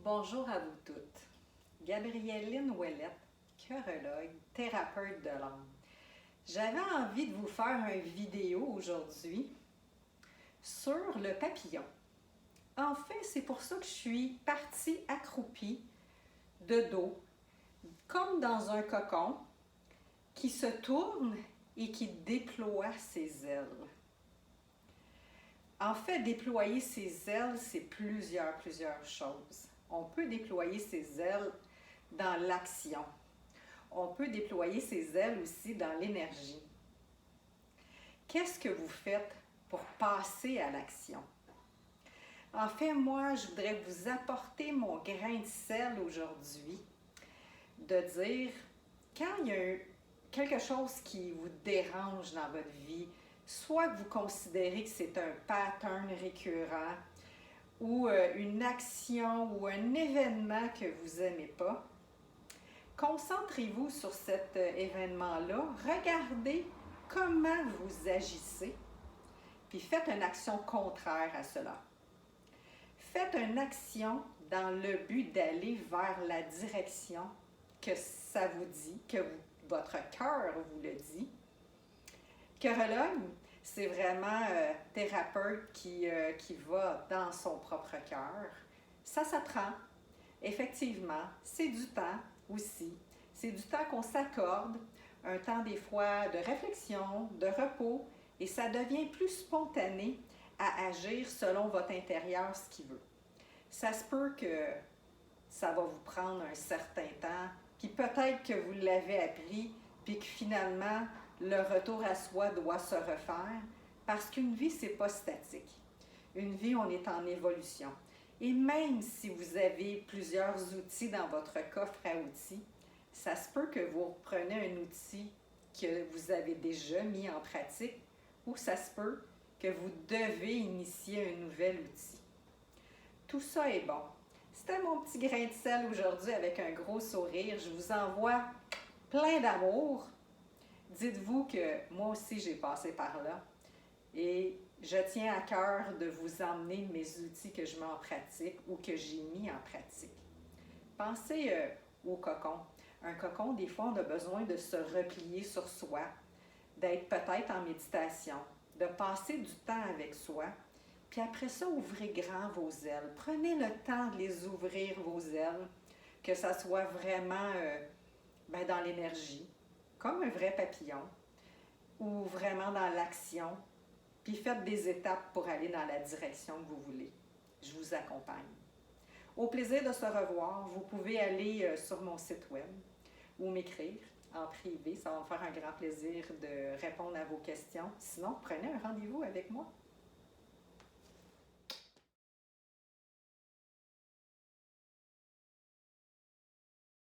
Bonjour à vous toutes. Gabrielline Ouellette, chorologue, thérapeute de l'âme. J'avais envie de vous faire une vidéo aujourd'hui sur le papillon. En fait, c'est pour ça que je suis partie accroupie de dos, comme dans un cocon qui se tourne et qui déploie ses ailes. En fait, déployer ses ailes, c'est plusieurs choses. On peut déployer ses ailes dans l'action. On peut déployer ses ailes aussi dans l'énergie. Qu'est-ce que vous faites pour passer à l'action? En fait, moi, je voudrais vous apporter mon grain de sel aujourd'hui, de dire, quand il y a quelque chose qui vous dérange dans votre vie, soit que vous considérez que c'est un pattern récurrent, ou une action ou un événement que vous n'aimez pas, concentrez-vous sur cet événement-là, regardez comment vous agissez, puis faites une action contraire à cela. Faites une action dans le but d'aller vers la direction que ça vous dit, que votre cœur vous le dit. Chorologue, c'est vraiment thérapeute qui va dans son propre cœur. Ça s'apprend, effectivement. C'est du temps aussi. C'est du temps qu'on s'accorde, un temps des fois de réflexion, de repos, et ça devient plus spontané à agir selon votre intérieur, ce qu'il veut. Ça se peut que ça va vous prendre un certain temps, puis peut-être que vous l'avez appris, puis que finalement, le retour à soi doit se refaire, parce qu'une vie, c'est pas statique. Une vie, on est en évolution. Et même si vous avez plusieurs outils dans votre coffre à outils, ça se peut que vous reprenez un outil que vous avez déjà mis en pratique, ou ça se peut que vous devez initier un nouvel outil. Tout ça est bon. C'était mon petit grain de sel aujourd'hui avec un gros sourire. Je vous envoie plein d'amour. Dites-vous que moi aussi j'ai passé par là et je tiens à cœur de vous emmener mes outils que je mets en pratique ou que j'ai mis en pratique. Pensez au cocon. Un cocon, des fois, on a besoin de se replier sur soi, d'être peut-être en méditation, de passer du temps avec soi. Puis après ça, ouvrez grand vos ailes. Prenez le temps de les ouvrir, vos ailes, que ça soit vraiment dans l'énergie, comme un vrai papillon, ou vraiment dans l'action, puis faites des étapes pour aller dans la direction que vous voulez. Je vous accompagne. Au plaisir de se revoir, vous pouvez aller sur mon site web ou m'écrire en privé. Ça va me faire un grand plaisir de répondre à vos questions. Sinon, prenez un rendez-vous avec moi.